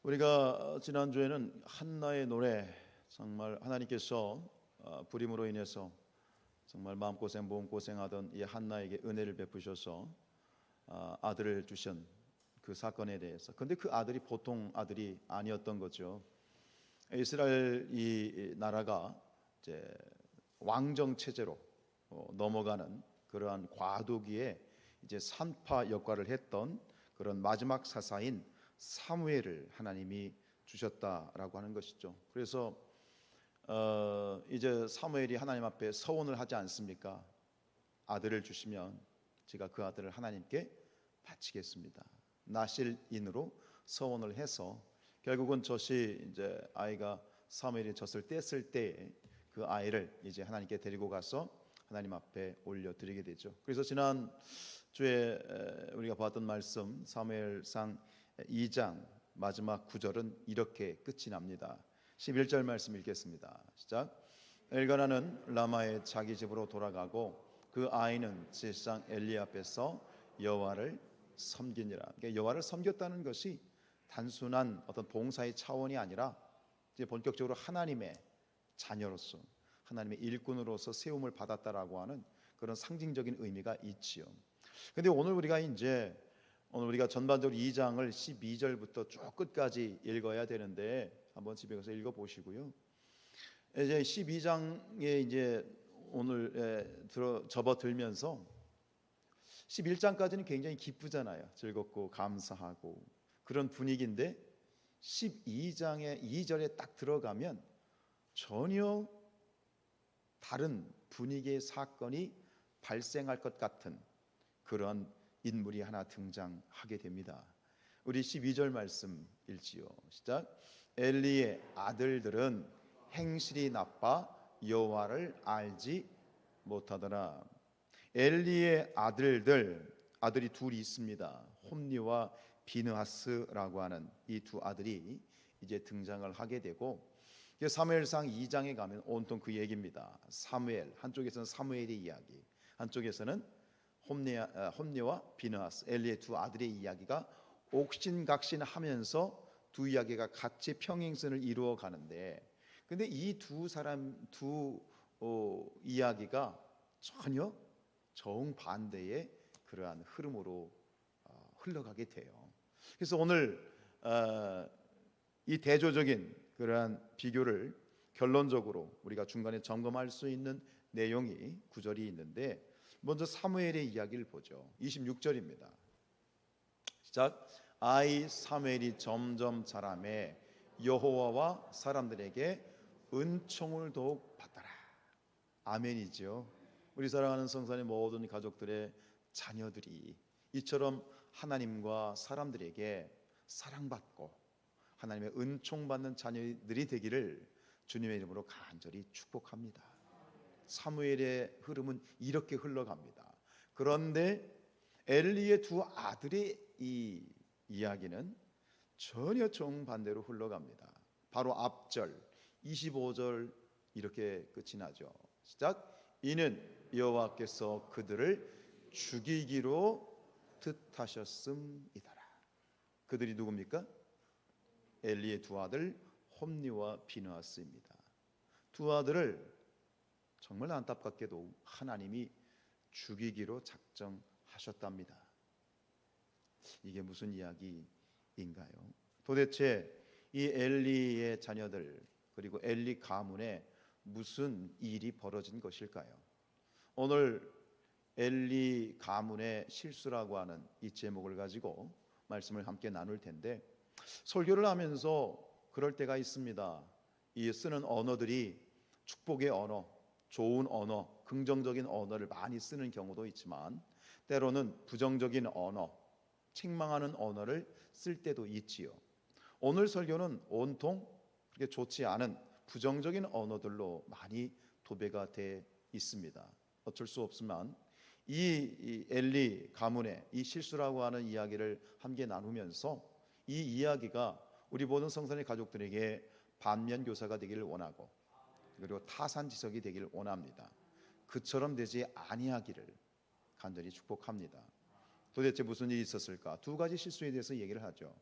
우리가 지난주에는 한나의 노래, 정말 하나님께서 불임으로 인해서 정말 마음고생 몸고생하던 이 한나에게 은혜를 베푸셔서 아들을 주신 그 사건에 대해서. 근데 그 아들이 보통 아들이 아니었던 거죠. 이스라엘 이 나라가 이제 왕정 체제로 넘어가는 그러한 과도기에 이제 산파 역할을 했던 그런 마지막 사사인 사무엘을 하나님이 주셨다라고 하는 것이죠. 그래서 이제 사무엘이 하나님 앞에 서원을 하지 않습니까? 아들을 주시면 제가 그 아들을 하나님께 바치겠습니다. 나실인으로 서원을 해서 결국은 젖이 이제 아이가 사무엘이 젖을 뗐을 때 그 아이를 이제 하나님께 데리고 가서 하나님 앞에 올려드리게 되죠. 그래서 지난 주에 우리가 봤던 말씀 사무엘상 2장 마지막 9절은 이렇게 끝이 납니다. 11절 말씀 읽겠습니다. 시작. 엘가나는 라마의 자기 집으로 돌아가고 그 아이는 제사장 엘리 앞에서 여호와를 섬기니라. 그러니까 여호와를 섬겼다는 것이 단순한 어떤 봉사의 차원이 아니라 이제 본격적으로 하나님의 자녀로서 하나님의 일꾼으로서 세움을 받았다라고 하는 그런 상징적인 의미가 있지요. 근데 오늘 우리가 전반적으로 2장을 12절부터 쭉 끝까지 읽어야 되는데 한번 집에 가서 읽어 보시고요. 이제 12장에 이제 오늘 접어들면서 11장까지는 굉장히 기쁘잖아요. 즐겁고 감사하고 그런 분위기인데 12장의 2절에 딱 들어가면 전혀 다른 분위기의 사건이 발생할 것 같은 그런 인물이 하나 등장하게 됩니다. 우리 12절 말씀 읽지요. 시작. 엘리의 아들들은 행실이 나빠 여호와를 알지 못하더라. 엘리의 아들이 둘이 있습니다. 홈니와 비느하스라고 하는 이 두 아들이 이제 등장을 하게 되고 사무엘상 2장에 가면 온통 그 얘기입니다. 사무엘, 한쪽에서는 사무엘의 이야기, 한쪽에서는 홈니와 비느하스, 엘리의 두 아들의 이야기가 옥신각신하면서 두 이야기가 같이 평행선을 이루어 가는데, 근데 이 두 이야기가 전혀 정반대의 그러한 흐름으로 흘러가게 돼요. 그래서 오늘 이 대조적인 그러한 비교를 결론적으로 우리가 중간에 점검할 수 있는 내용이 구절이 있는데, 먼저 사무엘의 이야기를 보죠. 26절입니다. 시작. 아이 사무엘이 점점 자라매 여호와와 사람들에게 은총을 더욱 받더라. 아멘이죠. 우리 사랑하는 성산의 모든 가족들의 자녀들이 이처럼 하나님과 사람들에게 사랑받고 하나님의 은총받는 자녀들이 되기를 주님의 이름으로 간절히 축복합니다. 사무엘의 흐름은 이렇게 흘러갑니다. 그런데 엘리의 두 아들의 이 이야기는 전혀 정반대로 흘러갑니다. 바로 앞절 25절 이렇게 끝이 나죠. 시작. 이는 여호와께서 그들을 죽이기로 뜻하셨음이더라. 그들이 누굽니까? 엘리의 두 아들 홈니와 비느하스입니다. 두 아들을 정말 안타깝게도 하나님이 죽이기로 작정하셨답니다. 이게 무슨 이야기인가요? 도대체 이 엘리의 자녀들 그리고 엘리 가문에 무슨 일이 벌어진 것일까요? 오늘 엘리 가문의 실수라고 하는 이 제목을 가지고 말씀을 함께 나눌 텐데, 설교를 하면서 그럴 때가 있습니다. 이 쓰는 언어들이 축복의 언어, 좋은 언어, 긍정적인 언어를 많이 쓰는 경우도 있지만 때로는 부정적인 언어, 책망하는 언어를 쓸 때도 있지요. 오늘 설교는 온통 그렇게 좋지 않은 부정적인 언어들로 많이 도배가 돼 있습니다. 어쩔 수 없지만 이 엘리 가문의 이 실수라고 하는 이야기를 함께 나누면서 이 이야기가 우리 모든 성산의 가족들에게 반면교사가 되기를 원하고 그리고 타산지석이 되기를 원합니다. 그처럼 되지 아니하기를 간절히 축복합니다. 도대체 무슨 일이 있었을까? 두 가지 실수에 대해서 얘기를 하죠.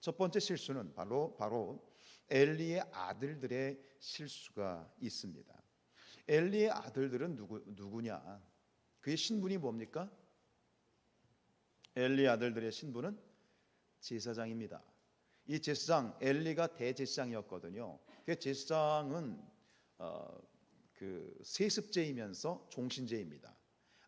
첫 번째 실수는 바로 엘리의 아들들의 실수가 있습니다. 엘리의 아들들은 누구냐? 그의 신분이 뭡니까? 엘리의 아들들의 신분은 제사장입니다. 이 제사장, 엘리가 대제사장이었거든요. 그 제사장은 그 세습제이면서 종신제입니다.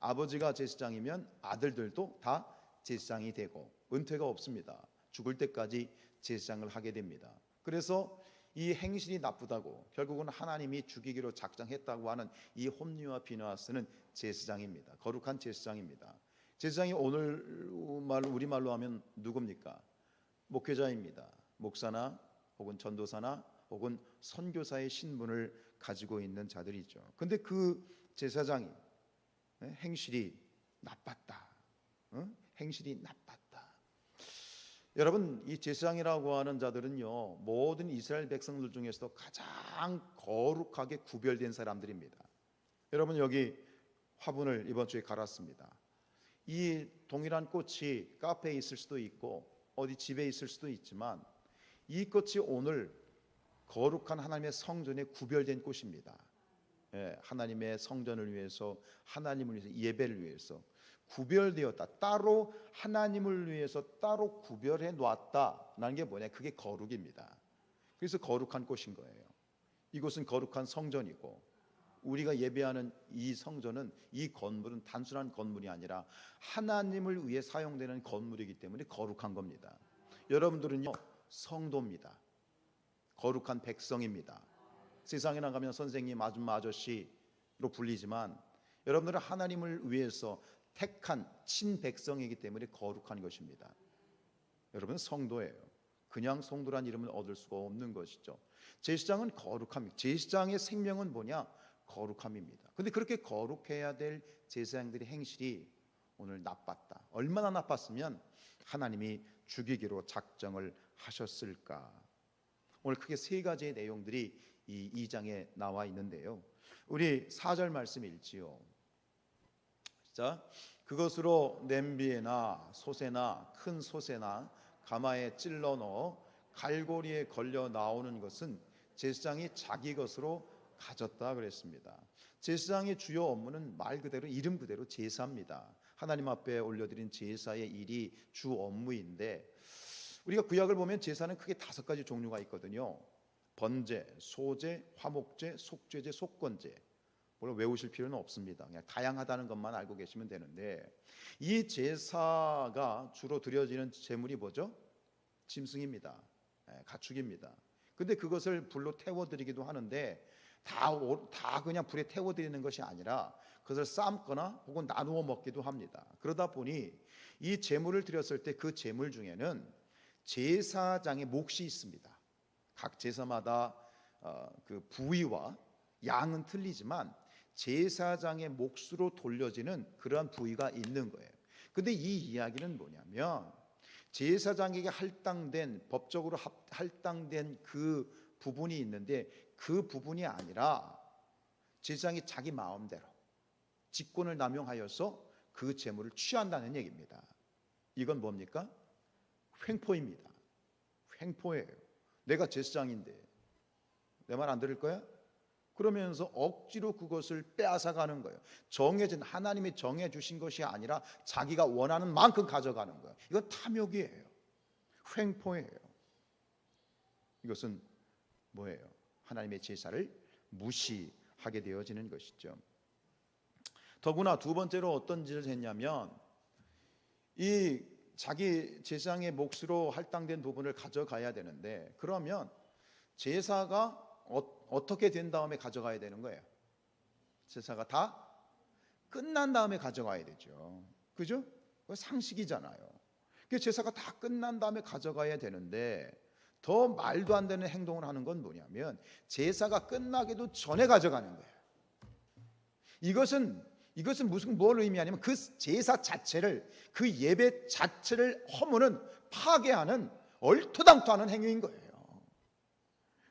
아버지가 제사장이면 아들들도 다 제사장이 되고 은퇴가 없습니다. 죽을 때까지 제사장을 하게 됩니다. 그래서 이 행실이 나쁘다고 결국은 하나님이 죽이기로 작정했다고 하는 이 홈리와 비느하스는 제사장입니다. 거룩한 제사장입니다. 제사장이 우리말로 하면 누굽니까? 목회자입니다. 목사나 혹은 전도사나 혹은 선교사의 신분을 가지고 있는 자들이죠. 근데 그 제사장이 행실이 나빴다. 행실이 나빴다. 여러분, 이 제사장이라고 하는 자들은요, 모든 이스라엘 백성들 중에서도 가장 거룩하게 구별된 사람들입니다. 여러분, 여기 화분을 이번 주에 갈았습니다. 이 동일한 꽃이 카페에 있을 수도 있고 어디 집에 있을 수도 있지만 이 꽃이 오늘 거룩한 하나님의 성전에 구별된 꽃입니다. 하나님의 성전을 위해서, 하나님을 위해서, 예배를 위해서 구별되었다. 따로 하나님을 위해서 따로 구별해 놨다라는 게 뭐냐? 그게 거룩입니다. 그래서 거룩한 꽃인 거예요. 이곳은 거룩한 성전이고 우리가 예배하는 이 성전은, 이 건물은 단순한 건물이 아니라 하나님을 위해 사용되는 건물이기 때문에 거룩한 겁니다. 여러분들은요, 성도입니다. 거룩한 백성입니다. 세상에 나가면 선생님, 아줌마, 아저씨로 불리지만 여러분들은 하나님을 위해서 택한 친백성이기 때문에 거룩한 것입니다. 여러분 성도예요. 그냥 성도란 이름을 얻을 수가 없는 것이죠. 제사장은 거룩함입니다. 제사장의 생명은 뭐냐? 거룩함입니다. 근데 그렇게 거룩해야 될 제사장들의 행실이 오늘 나빴다. 얼마나 나빴으면 하나님이 죽이기로 작정을 하셨을까? 오늘 크게 세 가지의 내용들이 이 2장에 나와 있는데요. 우리 4절 말씀 읽지요. 자, 그것으로 냄비에나 솥에나 큰 솥에나 가마에 찔러 넣어 갈고리에 걸려 나오는 것은 제사장이 자기 것으로 가졌다 그랬습니다. 제사장의 주요 업무는 말 그대로 이름 그대로 제사입니다. 하나님 앞에 올려드린 제사의 일이 주 업무인데 우리가 구약을 보면 제사는 크게 5가지 종류가 있거든요. 번제, 소제, 화목제, 속죄제, 속건제. 물론 외우실 필요는 없습니다. 그냥 다양하다는 것만 알고 계시면 되는데 이 제사가 주로 드려지는 제물이 뭐죠? 짐승입니다. 가축입니다. 근데 그것을 불로 태워드리기도 하는데 다 그냥 불에 태워드리는 것이 아니라 그것을 삶거나 혹은 나누어 먹기도 합니다. 그러다 보니 이 제물을 드렸을 때 그 제물 중에는 제사장의 몫이 있습니다. 각 제사마다 그 부위와 양은 틀리지만 제사장의 몫으로 돌려지는 그러한 부위가 있는 거예요. 근데 이 이야기는 뭐냐면 제사장에게 법적으로 할당된 그 부분이 있는데 그 부분이 아니라 제사장이 자기 마음대로 직권을 남용하여서 그 재물을 취한다는 얘기입니다. 이건 뭡니까? 횡포입니다. 횡포예요. 내가 제사장인데 내 말 안 들을 거야? 그러면서 억지로 그것을 빼앗아가는 거예요. 하나님이 정해주신 것이 아니라 자기가 원하는 만큼 가져가는 거예요. 이건 탐욕이에요. 횡포예요. 이것은 뭐예요? 하나님의 제사를 무시하게 되어지는 것이죠. 더구나 두 번째로 어떤 짓을 했냐면 이 자기 제사장의 몫으로 할당된 부분을 가져가야 되는데 그러면 제사가 어떻게 된 다음에 가져가야 되는 거예요? 제사가 다 끝난 다음에 가져가야 되죠. 그죠? 그거 상식이잖아요. 그 제사가 다 끝난 다음에 가져가야 되는데 더 말도 안 되는 행동을 하는 건 뭐냐면 제사가 끝나기도 전에 가져가는 거예요. 이것은 뭘 의미하냐면 그 제사 자체를, 그 예배 자체를 허무는, 파괴하는, 얼토당토하는 행위인 거예요.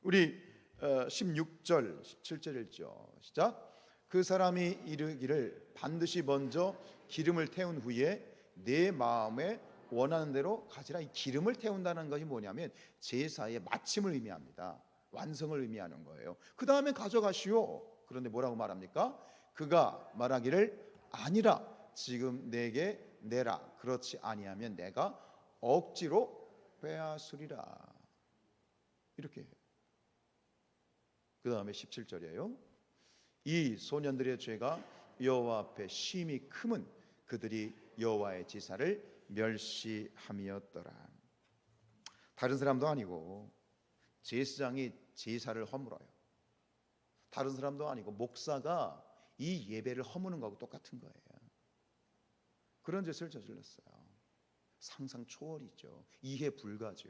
우리 16절 17절 읽죠. 시작. 그 사람이 이르기를 반드시 먼저 기름을 태운 후에 내 마음에 원하는 대로 가지라. 이 기름을 태운다는 것이 뭐냐면 제사의 마침을 의미합니다. 완성을 의미하는 거예요. 그 다음에 가져가시오. 그런데 뭐라고 말합니까? 그가 말하기를 아니라 지금 내게 내라. 그렇지 아니하면 내가 억지로 빼앗으리라. 이렇게 해요. 그 다음에 17절이에요. 이 소년들의 죄가 여호와 앞에 심히 크면 그들이 여호와의 제사를 멸시함이었더라. 다른 사람도 아니고 제사장이 제사를 허물어요. 다른 사람도 아니고 목사가 이 예배를 허무는 거하고 똑같은 거예요. 그런 짓을 저질렀어요. 상상 초월이죠. 이해 불가죠.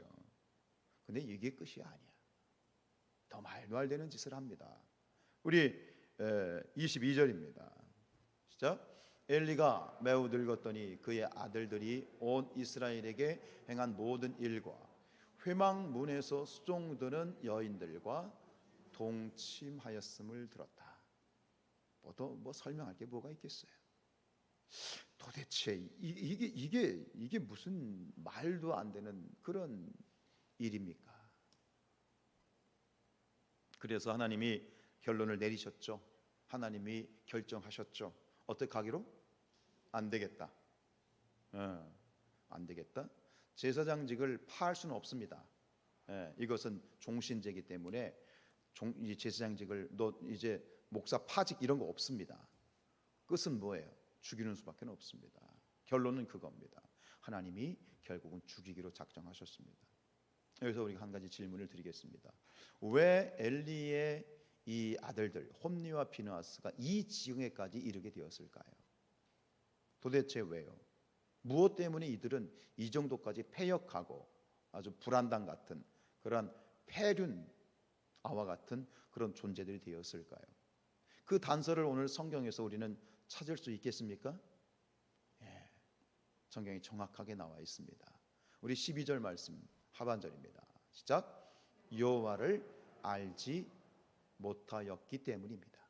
근데 이게 끝이 아니야. 더 말도 안 되는 짓을 합니다. 우리 22절입니다. 시작. 엘리가 매우 늙었더니 그의 아들들이 온 이스라엘에게 행한 모든 일과 회막문에서 수종드는 여인들과 동침하였음을 들었다. 뭐 설명할 게 뭐가 있겠어요? 도대체 이게 무슨 말도 안 되는 그런 일입니까? 그래서 하나님이 결론을 내리셨죠. 하나님이 결정하셨죠. 어떻게 하기로? 안 되겠다. 안 되겠다. 제사장직을 파할 수는 없습니다. 이것은 종신제이기 때문에 제사장직을 너 이제 목사 파직 이런 거 없습니다. 끝은 뭐예요? 죽이는 수밖에 없습니다. 결론은 그겁니다. 하나님이 결국은 죽이기로 작정하셨습니다. 여기서 우리가 한 가지 질문을 드리겠습니다. 왜 엘리의 이 아들들 홈니와 비느하스가 이 지경에까지 이르게 되었을까요? 도대체 왜요? 무엇 때문에 이들은 이 정도까지 패역하고 아주 불안당 같은 그런 폐륜아와 같은 그런 존재들이 되었을까요? 그 단서를 오늘 성경에서 우리는 찾을 수 있겠습니까? 예, 성경이 정확하게 나와 있습니다. 우리 12절 말씀 하반절입니다. 시작. 여호와를 알지 못하였기 때문입니다.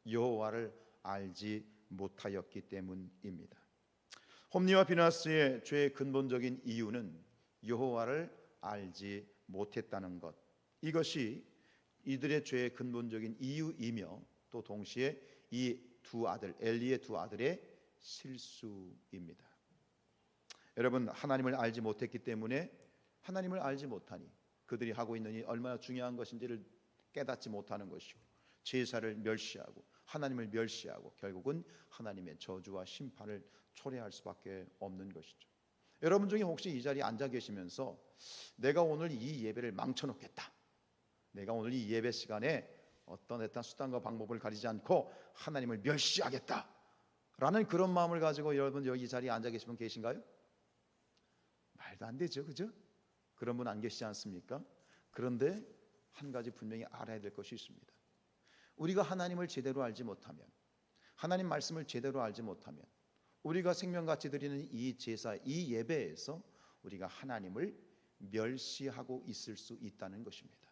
여호와를 알지 못하였기 때문입니다. 홈니와 비느하스의 죄의 근본적인 이유는 여호와를 알지 못했다는 것. 이것이 이들의 죄의 근본적인 이유이며 또 동시에 이 두 아들 엘리의 두 아들의 실수입니다. 여러분, 하나님을 알지 못했기 때문에 하나님을 알지 못하니 그들이 하고 있는 이 얼마나 중요한 것인지를 깨닫지 못하는 것이고 제사를 멸시하고 하나님을 멸시하고 결국은 하나님의 저주와 심판을 초래할 수밖에 없는 것이죠. 여러분 중에 혹시 이 자리에 앉아 계시면서 내가 오늘 이 예배를 망쳐놓겠다, 내가 오늘 이 예배 시간에 어떤 수단과 방법을 가리지 않고 하나님을 멸시하겠다 라는 그런 마음을 가지고 여러분 여기 이 자리에 앉아 계신 분 계신가요? 말도 안 되죠, 그죠? 그런 분 안 계시지 않습니까? 그런데 한 가지 분명히 알아야 될 것이 있습니다. 우리가 하나님을 제대로 알지 못하면, 하나님 말씀을 제대로 알지 못하면 우리가 생명같이 드리는 이 제사, 이 예배에서 우리가 하나님을 멸시하고 있을 수 있다는 것입니다.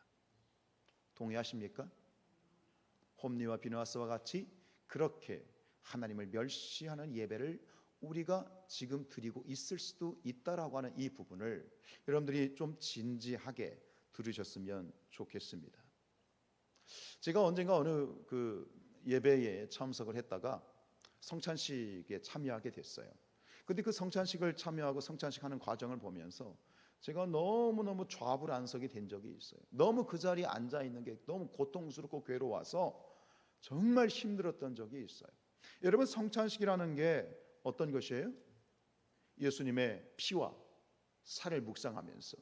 동의하십니까? 홈니와 비느하스와 같이 그렇게 하나님을 멸시하는 예배를 우리가 지금 드리고 있을 수도 있다라고 하는 이 부분을 여러분들이 좀 진지하게 들으셨으면 좋겠습니다. 제가 언젠가 어느 그 예배에 참석을 했다가 성찬식에 참여하게 됐어요. 근데 그 성찬식을 참여하고 성찬식 하는 과정을 보면서 제가 너무너무 좌불안석이 된 적이 있어요. 너무 그 자리에 앉아 있는 게 너무 고통스럽고 괴로워서 정말 힘들었던 적이 있어요. 여러분, 성찬식이라는 게 어떤 것이에요? 예수님의 피와 살을 묵상하면서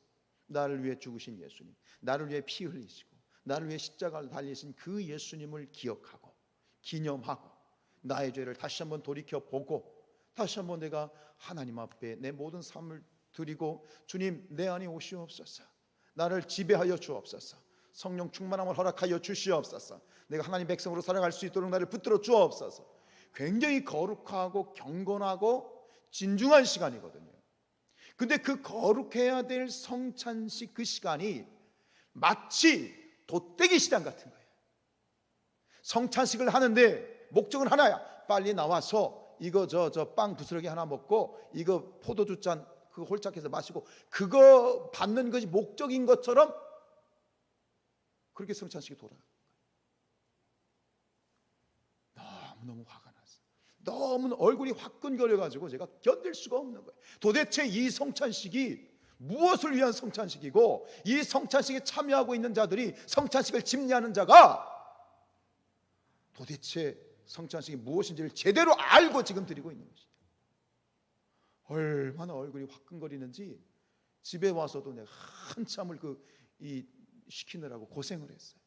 나를 위해 죽으신 예수님, 나를 위해 피 흘리시고 나를 위해 십자가를 달리신 그 예수님을 기억하고 기념하고 나의 죄를 다시 한번 돌이켜보고 다시 한번 내가 하나님 앞에 내 모든 삶을 드리고 주님 내 안에 오시옵소서, 나를 지배하여 주옵소서, 성령 충만함을 허락하여 주시옵소서, 내가 하나님 백성으로 살아갈 수 있도록 나를 붙들어 주옵소서. 굉장히 거룩하고 경건하고 진중한 시간이거든요. 근데 그 거룩해야 될 성찬식 그 시간이 마치 돛대기 시장 같은 거예요. 성찬식을 하는데 목적은 하나야. 빨리 나와서 이거 저 빵 부스러기 하나 먹고 이거 포도주 잔 그 홀짝해서 마시고 그거 받는 것이 목적인 것처럼 그렇게 성찬식이 돌아가. 너무 화가 났어요. 너무 얼굴이 화끈거려가지고 제가 견딜 수가 없는 거예요. 도대체 이 성찬식이 무엇을 위한 성찬식이고 이 성찬식에 참여하고 있는 자들이 성찬식을 집례하는 자가 도대체 성찬식이 무엇인지를 제대로 알고 지금 드리고 있는 것이죠. 얼마나 얼굴이 화끈거리는지 집에 와서도 내가 한참을 시키느라고 고생을 했어요.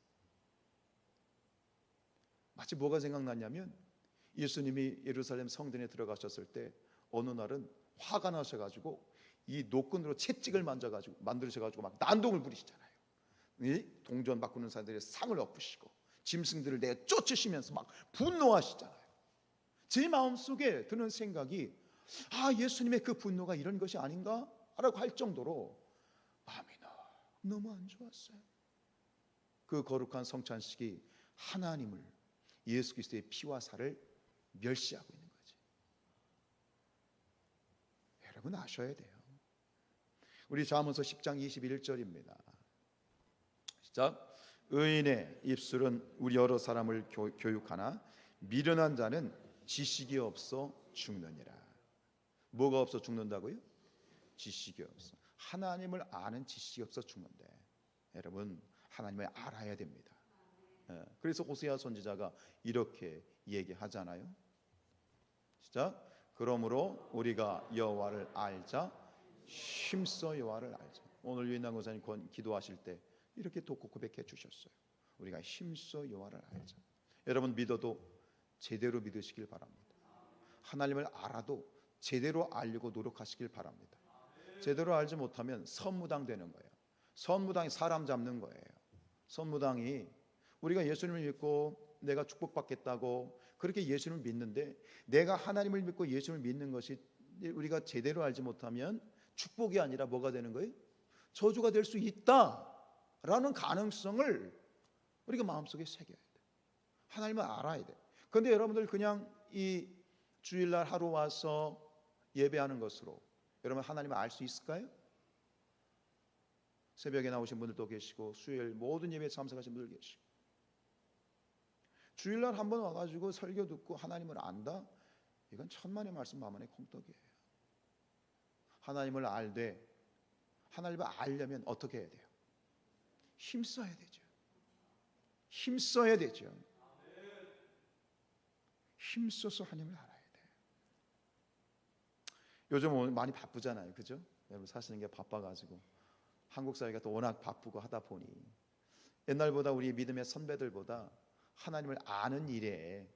마치 뭐가 생각났냐면 예수님이 예루살렘 성전에 들어가셨을 때 어느 날은 화가 나셔가지고 이 노끈으로 채찍을 만드셔가지고 막 난동을 부리시잖아요. 이 동전 바꾸는 사람들의 상을 엎으시고 짐승들을 내어 쫓으시면서 막 분노하시잖아요. 제 마음속에 드는 생각이 예수님의 그 분노가 이런 것이 아닌가? 라고 할 정도로 마음이 너무 안 좋았어요. 그 거룩한 성찬식이 하나님을 예수 그리스도의 피와 살을 멸시하고 있는 거지. 여러분 아셔야 돼요. 우리 잠언서 10장 21절입니다. 시작. 의인의 입술은 우리 여러 사람을 교육하나 미련한 자는 지식이 없어 죽느니라. 뭐가 없어 죽는다고요? 지식이 없어. 하나님을 아는 지식이 없어 죽는데 여러분 하나님을 알아야 됩니다. 그래서 호세아 선지자가 이렇게 얘기하잖아요. 시작. 그러므로 우리가 여호와를 알자. 힘써 여호와를 알자. 오늘 유인남 권사님 기도하실 때 이렇게 독고 고백해 주셨어요. 우리가 힘써 여호와를 알자. 여러분 믿어도 제대로 믿으시길 바랍니다. 하나님을 알아도 제대로 알려고 노력하시길 바랍니다. 제대로 알지 못하면 선무당 되는 거예요. 선무당이 사람 잡는 거예요. 선무당이 우리가 예수님을 믿고 내가 축복받겠다고 그렇게 예수님을 믿는데 내가 하나님을 믿고 예수님을 믿는 것이 우리가 제대로 알지 못하면 축복이 아니라 뭐가 되는 거예요? 저주가 될 수 있다라는 가능성을 우리가 마음속에 새겨야 돼요. 하나님을 알아야 돼요. 그런데 여러분들 그냥 이 주일날 하루 와서 예배하는 것으로 여러분 하나님을 알 수 있을까요? 새벽에 나오신 분들도 계시고 수요일 모든 예배에 참석하신 분들 계시고 주일날 한번 와가지고 설교 듣고 하나님을 안다? 이건 천만의 말씀 만만의 콩떡이에요. 하나님을 알되 하나님을 알려면 어떻게 해야 돼요? 힘써야 되죠. 힘써야 되죠. 힘써서 하나님을 알아야 돼요. 요즘 오늘 많이 바쁘잖아요. 그죠? 여러분 사시는 게 바빠가지고 한국 사회가 또 워낙 바쁘고 하다 보니 옛날보다 우리 믿음의 선배들보다 하나님을 아는 일에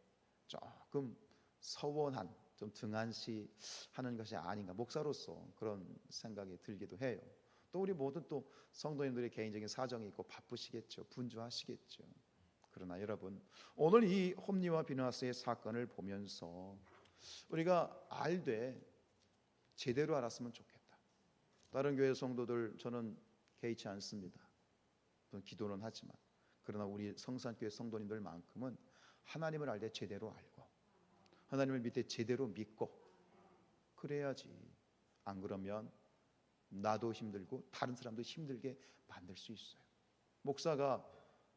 조금 서원한 좀 등한시하는 것이 아닌가 목사로서 그런 생각이 들기도 해요. 또 우리 모든 또 성도님들의 개인적인 사정이 있고 바쁘시겠죠. 분주하시겠죠. 그러나 여러분 오늘 이 홈리와 비느하스의 사건을 보면서 우리가 알되 제대로 알았으면 좋겠다. 다른 교회 성도들 저는 개의치 않습니다. 기도는 하지만 그러나 우리 성산교회 성도님들만큼은 하나님을 알되 제대로 알고 하나님을 믿되 제대로 믿고 그래야지. 안 그러면 나도 힘들고 다른 사람도 힘들게 만들 수 있어요. 목사가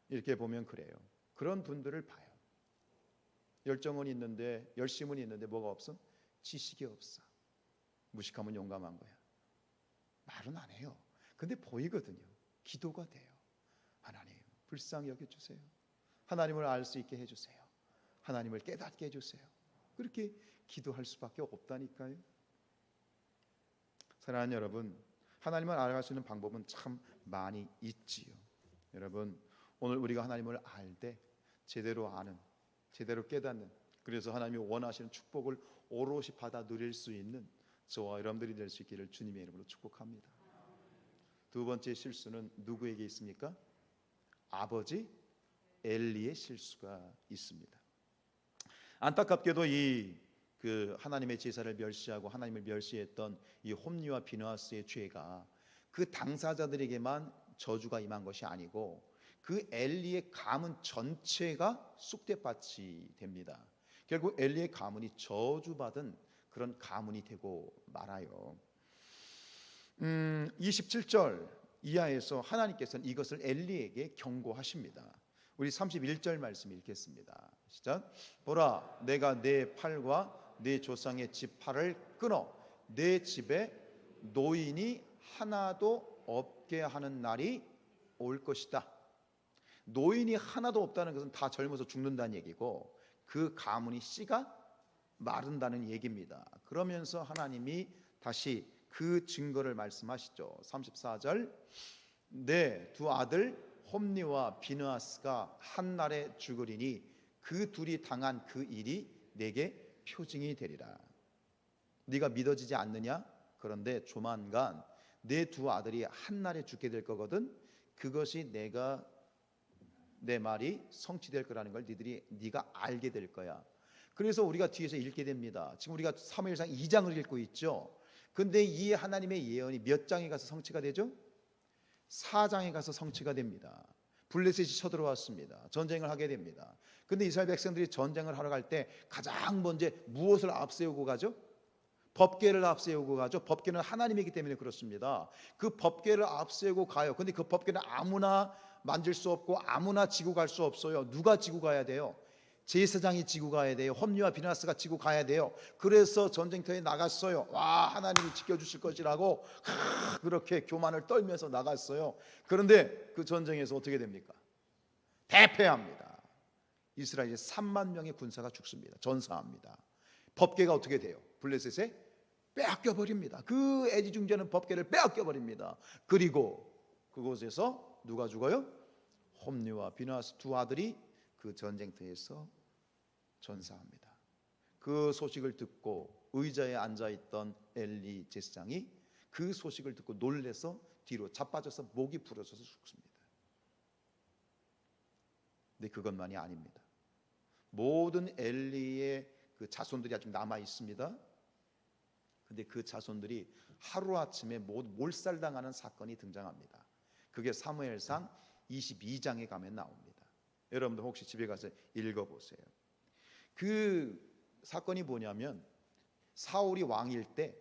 이렇게 보면 그래요. 그런 분들을 봐요. 열정은 있는데 열심은 있는데 뭐가 없어? 지식이 없어. 무식하면 용감한 거야. 말은 안 해요. 근데 보이거든요. 기도가 돼요. 하나님 불쌍히 여겨주세요. 하나님을 알 수 있게 해주세요. 하나님을 깨닫게 해주세요. 그렇게 기도할 수밖에 없다니까요. 사랑하는 여러분, 하나님을 알아갈 수 있는 방법은 참 많이 있지요. 여러분, 오늘 우리가 하나님을 알되 제대로 아는, 제대로 깨닫는, 그래서 하나님이 원하시는 축복을 오롯이 받아 누릴 수 있는 저와 여러분들이 될 수 있기를 주님의 이름으로 축복합니다. 두 번째 실수는 누구에게 있습니까? 아버지 엘리의 실수가 있습니다. 안타깝게도 하나님의 제사를 멸시하고 하나님을 멸시했던 이 홈리와 비느하스의 죄가 그 당사자들에게만 저주가 임한 것이 아니고 그 엘리의 가문 전체가 쑥대밭이 됩니다. 결국 엘리의 가문이 저주받은 그런 가문이 되고 말아요. 27절 이하에서 하나님께서는 이것을 엘리에게 경고하십니다. 우리 31절 말씀 읽겠습니다. 시작. 보라, 내가 내 팔과 내 조상의 지팔을 끊어 내 집에 노인이 하나도 없게 하는 날이 올 것이다. 노인이 하나도 없다는 것은 다 젊어서 죽는다는 얘기고, 그 가문이 씨가 마른다는 얘기입니다. 그러면서 하나님이 다시 그 증거를 말씀하시죠. 34절, 내 두 아들 홈니와 비느하스가 한 날에 죽으리니 그 둘이 당한 그 일이 내게 표징이 되리라. 네가 믿어지지 않느냐? 그런데 조만간 내 두 아들이 한 날에 죽게 될 거거든. 그것이 내 말이 성취될 거라는 걸 네가 알게 될 거야. 그래서 우리가 뒤에서 읽게 됩니다. 지금 우리가 사무엘상 2장을 읽고 있죠. 근데 이 하나님의 예언이 몇 장에 가서 성취가 되죠? 4장에 가서 성취가 됩니다. 블레셋이 쳐들어왔습니다. 전쟁을 하게 됩니다. 근데 이스라엘 백성들이 전쟁을 하러 갈 때 가장 먼저 무엇을 앞세우고 가죠? 법궤를 앞세우고 가죠. 법궤는 하나님이기 때문에 그렇습니다. 그 법궤를 앞세우고 가요. 근데 그 법궤는 아무나 만질 수 없고 아무나 지고 갈 수 없어요. 누가 지고 가야 돼요? 제사장이 지고 가야 돼요. 홈리와 비느하스가 지고 가야 돼요. 그래서 전쟁터에 나갔어요. 와, 하나님이 지켜주실 것이라고 그렇게 교만을 떨면서 나갔어요. 그런데 그 전쟁에서 어떻게 됩니까? 대패합니다. 이스라엘의 3만 명의 군사가 죽습니다. 전사합니다. 법궤가 어떻게 돼요? 블레셋에 빼앗겨 버립니다. 그 애지중지하는 법궤를 빼앗겨 버립니다. 그리고 그곳에서 누가 죽어요? 홈리와 비느하스 두 아들이 그 전쟁터에서 전사합니다. 그 소식을 듣고 의자에 앉아있던 엘리 제사장이 그 소식을 듣고 놀래서 뒤로 자빠져서 목이 부러져서 죽습니다. 근데 그것만이 아닙니다. 모든 엘리의 그 자손들이 아직 남아 있습니다. 근데 그 자손들이 하루아침에 모두 몰살당하는 사건이 등장합니다. 그게 사무엘상 22장에 가면 나옵니다. 여러분들 혹시 집에 가서 읽어보세요. 그 사건이 뭐냐면, 사울이 왕일 때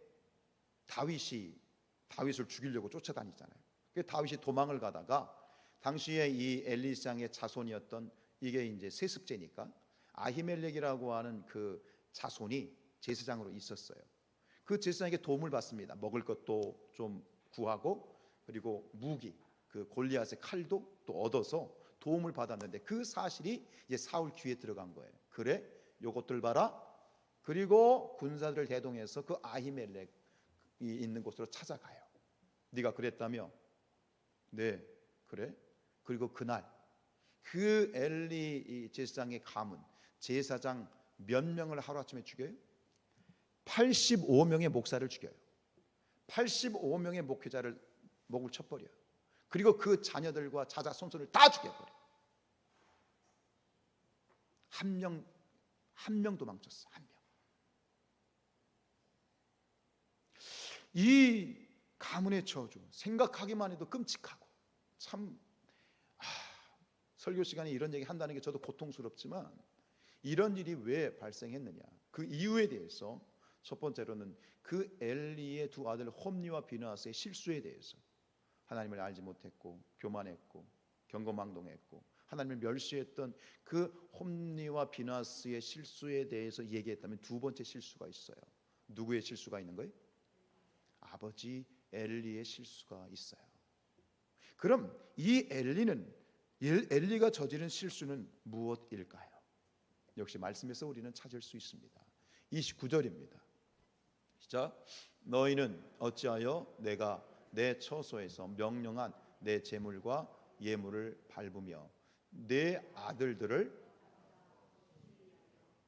다윗을 죽이려고 쫓아다니잖아요. 그 다윗이 도망을 가다가 당시에 이 엘리상의 자손이었던, 이게 이제 세습제니까 아히멜렉이라고 하는 그 자손이 제사장으로 있었어요. 그 제사장에게 도움을 받습니다. 먹을 것도 좀 구하고, 그리고 무기, 그 골리앗의 칼도 또 얻어서 도움을 받았는데, 그 사실이 이제 사울 귀에 들어간 거예요. 그래, 요것들 봐라. 그리고 군사들을 대동해서 그 아히멜렉이 있는 곳으로 찾아가요. 네가 그랬다며? 네, 그래. 그리고 그날 그 엘리 제사장의 가문, 제사장 몇 명을 하루아침에 죽여요? 85명의 목사를 죽여요. 85명의 목회자를 목을 쳐버려요. 그리고 그 자녀들과 자자 손손을 다 죽여버려요. 한 명 도망쳤어. 한 명. 이 가문의 저주 생각하기만 해도 끔찍하고, 참 설교 시간에 이런 얘기 한다는 게 저도 고통스럽지만, 이런 일이 왜 발생했느냐, 그 이유에 대해서 첫 번째로는 그 엘리의 두 아들 홈니와 비느하스의 실수에 대해서 하나님을 알지 못했고 교만했고 경거망동했고 하나님을 멸시했던 그 홈니와 비느하스의 실수에 대해서 얘기했다면, 두 번째 실수가 있어요. 누구의 실수가 있는 거예요? 아버지 엘리의 실수가 있어요. 그럼 이 엘리가 저지른 실수는 무엇일까요? 역시 말씀에서 우리는 찾을 수 있습니다. 29절입니다. 시작. 너희는 어찌하여 내가 내 처소에서 명령한 내 재물과 예물을 밟으며 내 아들들을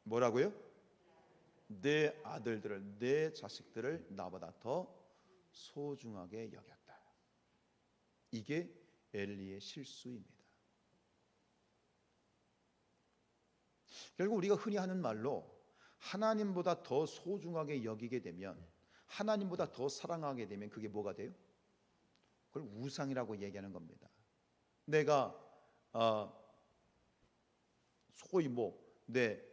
뭐라고요? 내 아들들을, 내 자식들을 나보다 더 소중하게 여겼다. 이게 엘리의 실수입니다. 결국 우리가 흔히 하는 말로 하나님보다 더 소중하게 여기게 되면, 하나님보다 더 사랑하게 되면 그게 뭐가 돼요? 그걸 우상이라고 얘기하는 겁니다. 내가 소위 내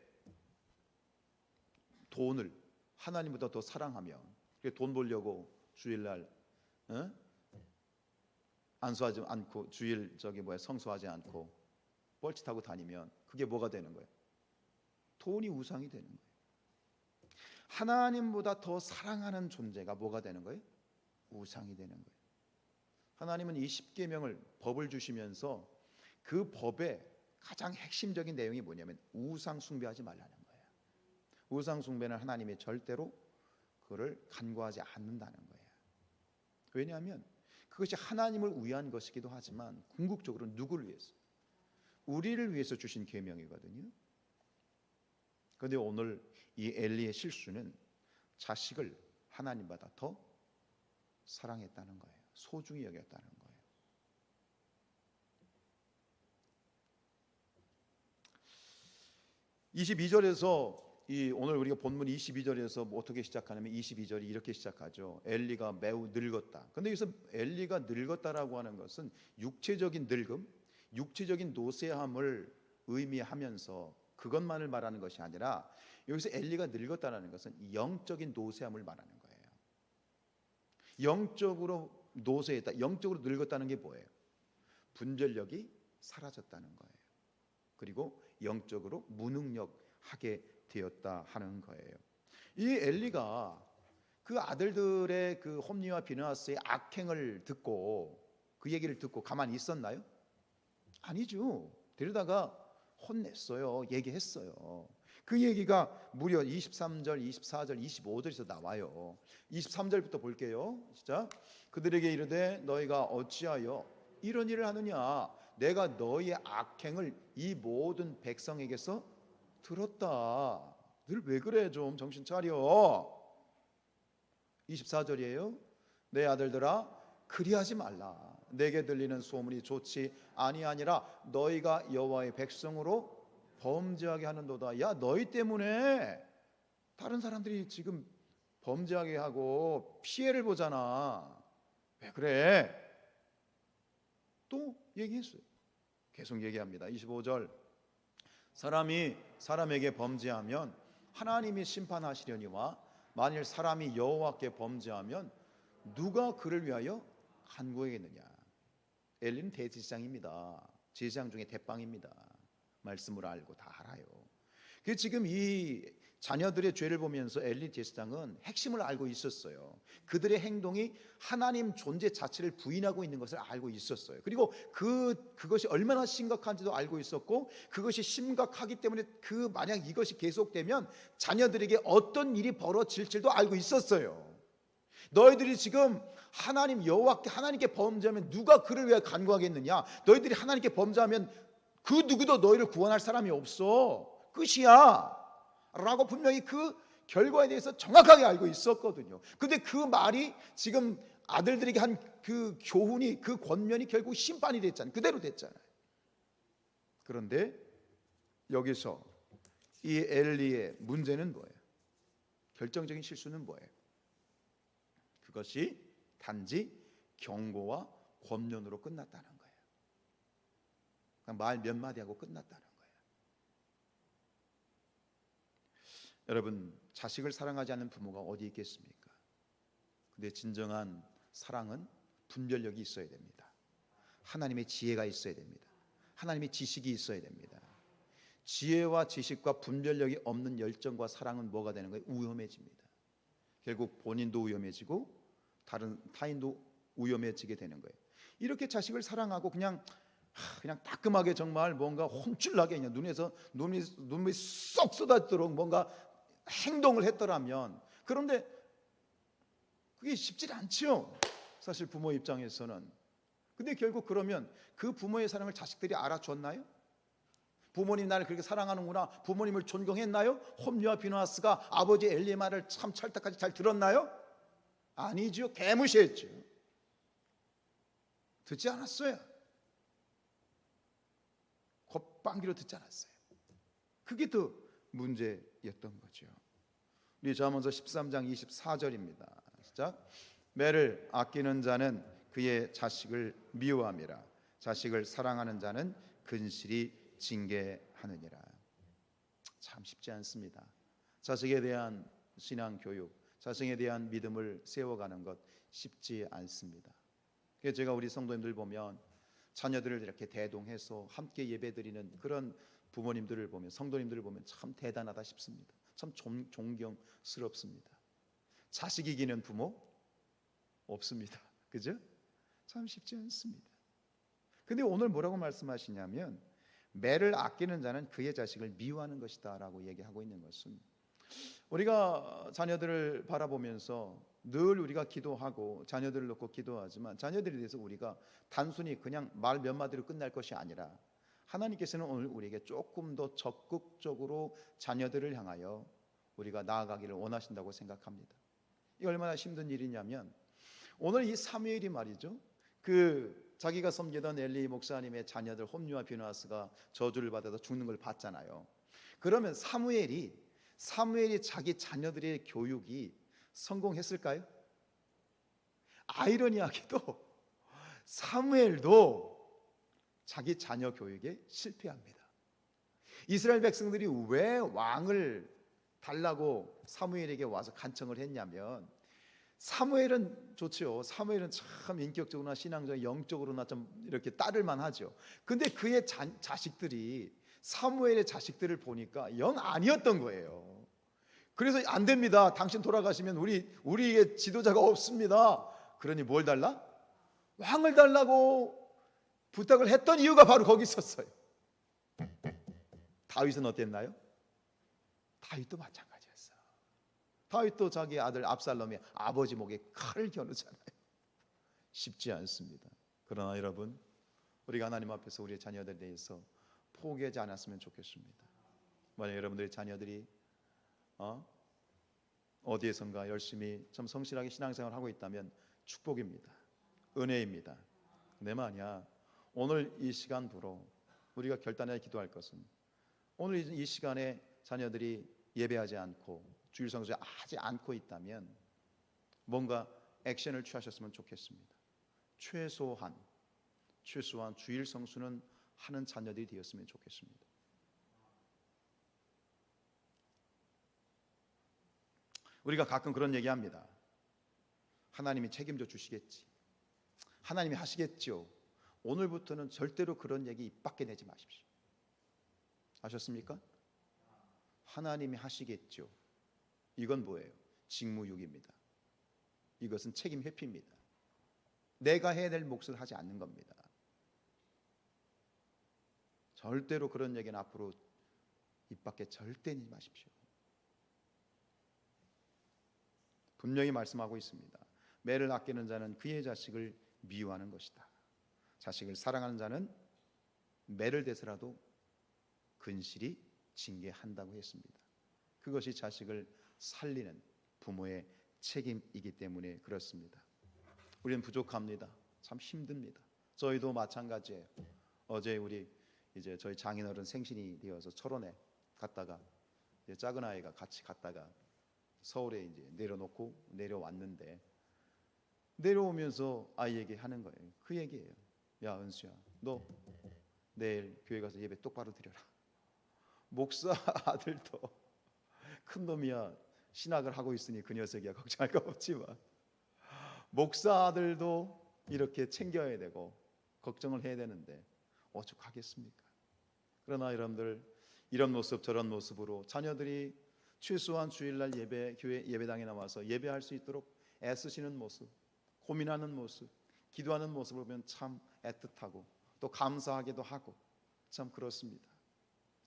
돈을 하나님보다 더 사랑하면 돈 벌려고 주일날 안수하지 않고 주일 성수하지 않고 뻘짓하고 다니면 그게 뭐가 되는 거예요? 돈이 우상이 되는 거예요. 하나님보다 더 사랑하는 존재가 뭐가 되는 거예요? 우상이 되는 거예요. 하나님은 이 십계명을 법을 주시면서 그 법의 가장 핵심적인 내용이 뭐냐면 우상 숭배하지 말라는 거예요. 우상 숭배는 하나님이 절대로 그를 간과하지 않는다는 거예요. 왜냐하면 그것이 하나님을 위한 것이기도 하지만 궁극적으로 누구를 위해서? 우리를 위해서 주신 계명이거든요. 그런데 오늘 이 엘리의 실수는 자식을 하나님보다 더 사랑했다는 거예요. 소중히 여겼다는 거예요. 22절에서 오늘 우리가 본문 22절에서 어떻게 시작하냐면 22절이 이렇게 시작하죠. 엘리가 매우 늙었다. 그런데 여기서 엘리가 늙었다라고 하는 것은 육체적인 늙음, 육체적인 노쇠함을 의미하면서 그것만을 말하는 것이 아니라 여기서 엘리가 늙었다라는 것은 영적인 노쇠함을 말하는 거예요. 영적으로 노쇠했다, 영적으로 늙었다는 게 뭐예요? 분별력이 사라졌다는 거예요. 그리고 영적으로 무능력하게 되었다 하는 거예요. 이 엘리가 그 아들들의 그 홈리와 비느하스의 악행을 듣고 그 얘기를 듣고 가만히 있었나요? 아니죠. 데려다가 혼냈어요. 얘기했어요. 그 얘기가 무려 23절, 24절, 25절에서 나와요. 23절부터 볼게요. 시작. 그들에게 이르되 너희가 어찌하여 이런 일을 하느냐? 내가 너희의 악행을 이 모든 백성에게서 들었다. 늘 왜 그래? 좀 정신 차려. 24절이에요. 내 아들들아 그리하지 말라. 내게 들리는 소문이 좋지 아니하니라. 너희가 여호와의 백성으로 범죄하게 하는도다. 야, 너희 때문에 다른 사람들이 지금 범죄하게 하고 피해를 보잖아. 왜 그래? 또 얘기했어요. 계속 얘기합니다. 25절. 사람이 사람에게 범죄하면 하나님이 심판하시려니와 만일 사람이 여호와께 범죄하면 누가 그를 위하여 간구하겠느냐. 엘리는 대제사장입니다. 제사장 중에 대빵입니다. 말씀을 알고 다 알아요. 그 지금 이 자녀들의 죄를 보면서 엘리 제사장은 핵심을 알고 있었어요. 그들의 행동이 하나님 존재 자체를 부인하고 있는 것을 알고 있었어요. 그리고 그것이 얼마나 심각한지도 알고 있었고, 그것이 심각하기 때문에 만약 이것이 계속되면 자녀들에게 어떤 일이 벌어질지도 알고 있었어요. 너희들이 지금 하나님 여호와께 하나님께 범죄하면 누가 그를 위해 간구하겠느냐? 너희들이 하나님께 범죄하면 그 누구도 너희를 구원할 사람이 없어. 끝이야. 라고 분명히 그 결과에 대해서 정확하게 알고 있었거든요. 근데 그 말이 지금 아들들에게 한 그 교훈이, 그 권면이 결국 심판이 됐잖아요. 그대로 됐잖아요. 그런데 여기서 이 엘리의 문제는 뭐예요? 결정적인 실수는 뭐예요? 그것이 단지 경고와 권면으로 끝났다는 거예요. 그냥 말 몇 마디 하고 끝났다는 거예요. 여러분, 자식을 사랑하지 않는 부모가 어디 있겠습니까? 근데 진정한 사랑은 분별력이 있어야 됩니다. 하나님의 지혜가 있어야 됩니다. 하나님의 지식이 있어야 됩니다. 지혜와 지식과 분별력이 없는 열정과 사랑은 뭐가 되는 거예요? 위험해집니다. 결국 본인도 위험해지고 다른 타인도 위험해지게 되는 거예요. 이렇게 자식을 사랑하고 그냥 따끔하게 정말 뭔가 혼쭐나게 그냥 눈이 쏙 쏟아지도록 뭔가 행동을 했더라면, 그런데 그게 쉽지 않죠. 사실 부모 입장에서는. 근데 결국 그러면 그 부모의 사랑을 자식들이 알아줬나요? 부모님 나를 그렇게 사랑하는구나, 부모님을 존경했나요? 홈리와 비느하스가 아버지 엘리의 말을 참 찰떡같이 잘 들었나요? 아니죠. 개무시했죠. 듣지 않았어요. 겉방귀로 듣지 않았어요. 그게 더 문제였던 거죠. 우리 잠언서 13장 24절입니다. 시작. 매를 아끼는 자는 그의 자식을 미워함이라. 자식을 사랑하는 자는 근실이 징계하느니라. 참 쉽지 않습니다. 자식에 대한 신앙 교육, 자식에 대한 믿음을 세워가는 것 쉽지 않습니다. 그래서 제가 우리 성도님들 보면 자녀들을 이렇게 대동해서 함께 예배드리는 그런 부모님들을 보면, 성도님들을 보면 참 대단하다 싶습니다. 참 존경스럽습니다. 자식 이기는 부모 없습니다. 그죠? 참 쉽지 않습니다. 근데 오늘 뭐라고 말씀하시냐면 매를 아끼는 자는 그의 자식을 미워하는 것이다 라고 얘기하고 있는 것은, 우리가 자녀들을 바라보면서 늘 우리가 기도하고 자녀들을 놓고 기도하지만 자녀들에 대해서 우리가 단순히 그냥 말 몇 마디로 끝날 것이 아니라 하나님께서는 오늘 우리에게 조금 더 적극적으로 자녀들을 향하여 우리가 나아가기를 원하신다고 생각합니다. 이 얼마나 힘든 일이냐면 오늘 이 사무엘이 말이죠, 자기가 섬기던 엘리 목사님의 자녀들 홈리와 비나스가 저주를 받아서 죽는 걸 봤잖아요. 그러면 사무엘이 자기 자녀들의 교육이 성공했을까요? 아이러니하게도 사무엘도 자기 자녀 교육에 실패합니다. 이스라엘 백성들이 왜 왕을 달라고 사무엘에게 와서 간청을 했냐면, 사무엘은 좋죠. 사무엘은 참 인격적으로나 신앙적으로 영적으로나 좀 이렇게 따를만 하죠. 근데 그의 자식들이 사무엘의 자식들을 보니까 영 아니었던 거예요. 그래서 안 됩니다. 당신 돌아가시면 우리의 지도자가 없습니다. 그러니 뭘 달라? 왕을 달라고 부탁을 했던 이유가 바로 거기 있었어요. 다윗은 어땠나요? 다윗도 마찬가지였어요. 다윗도 자기 아들 압살롬이 아버지 목에 칼을 겨누잖아요. 쉽지 않습니다. 그러나 여러분, 우리가 하나님 앞에서 우리의 자녀들에 대해서 포기하지 않았으면 좋겠습니다. 만약 여러분들의 자녀들이 어디에선가 열심히 좀 성실하게 신앙생활을 하고 있다면 축복입니다. 은혜입니다. 내 말이야, 오늘 이 시간부로 우리가 결단해 기도할 것은, 오늘 이 시간에 자녀들이 예배하지 않고 주일 성수에 하지 않고 있다면 뭔가 액션을 취하셨으면 좋겠습니다. 최소한 주일 성수는 하는 자녀들이 되었으면 좋겠습니다. 우리가 가끔 그런 얘기합니다. 하나님이 책임져 주시겠지, 하나님이 하시겠죠. 오늘부터는 절대로 그런 얘기 입 밖에 내지 마십시오. 아셨습니까? 하나님이 하시겠죠. 이건 뭐예요? 직무유기입니다. 이것은 책임 회피입니다. 내가 해야 될 몫을 하지 않는 겁니다. 절대로 그런 얘기는 앞으로 입 밖에 절대 내지 마십시오. 분명히 말씀하고 있습니다. 매를 아끼는 자는 그의 자식을 미워하는 것이다. 자식을 사랑하는 자는 매를 대서라도 근실히 징계한다고 했습니다. 그것이 자식을 살리는 부모의 책임이기 때문에 그렇습니다. 우리는 부족합니다. 참 힘듭니다. 저희도 마찬가지예요. 어제 저희 장인어른 생신이 되어서 철원에 갔다가 작은 아이가 같이 갔다가 서울에 내려놓고 내려왔는데, 내려오면서 아이에게 하는 거예요. 그 얘기예요. 야 은수야, 너 내일 교회 가서 예배 똑바로 드려라. 목사 아들도 큰 놈이야, 신학을 하고 있으니 그 녀석이야 걱정할 거 없지만, 목사 아들도 이렇게 챙겨야 되고 걱정을 해야 되는데 오죽하겠습니까? 그러나 여러분들, 이런 모습 저런 모습으로 자녀들이 최소한 주일날 교회 예배당에 나와서 예배할 수 있도록 애쓰시는 모습, 고민하는 모습, 기도하는 모습을 보면 참 애틋하고 또 감사하기도 하고 참 그렇습니다.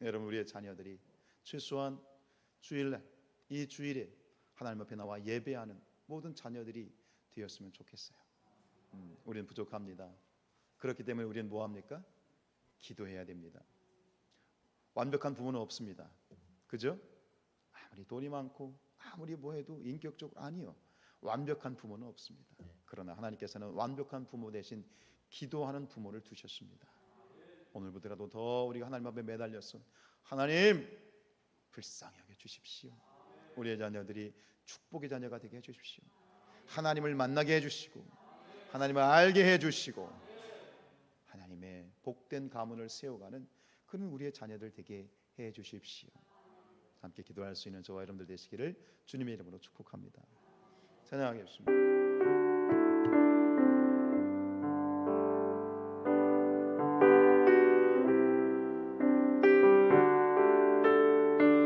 여러분, 우리의 자녀들이 최소한 주일날, 이 주일에 하나님 앞에 나와 예배하는 모든 자녀들이 되었으면 좋겠어요. 우리는 부족합니다. 그렇기 때문에 우리는 뭐합니까? 기도해야 됩니다. 완벽한 부모는 없습니다. 그죠? 아무리 돈이 많고 아무리 뭐해도 인격적으로 아니요, 완벽한 부모는 없습니다. 그러나 하나님께서는 완벽한 부모 대신 기도하는 부모를 두셨습니다. 오늘부터라도 더 우리가 하나님 앞에 매달려서 하나님 불쌍히 여겨 주십시오. 우리의 자녀들이 축복의 자녀가 되게 해주십시오. 하나님을 만나게 해주시고 하나님을 알게 해주시고 하나님의 복된 가문을 세워가는 그런 우리의 자녀들 되게 해주십시오. 함께 기도할 수 있는 저와 여러분들 되시기를 주님의 이름으로 축복합니다. 찬양하겠습니다.